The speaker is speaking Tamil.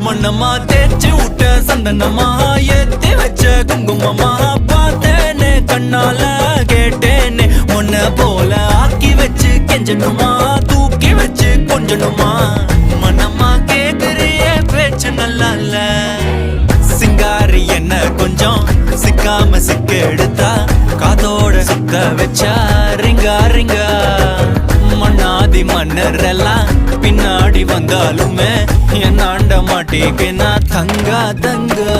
மண்ணம்மா தேய்ச்சி விட்ட சந்தனமா ஏத்தி வச்ச குங்குமமா பார்த்தேனே கண்ணால கேட்டேனே உன்ன போல ஆக்கி வச்சு கெஞ்சணுமா தூக்கி வச்சு கொஞ்சணுமா மண்ணம்மா கேக்குறிய பேச்சு நல்லா இல்ல சிங்காரி என்ன கொஞ்சம் சிக்காம சிக்க எடுத்தா காதோட சுத்த வச்சா ரிங்கா ரிங்கா மண்ணாதி மன்னர் எல்லாம் பின்னாடி வந்தாலுமே என் ஆண்ட மாட்டேக்கு நான் தங்கா தங்கா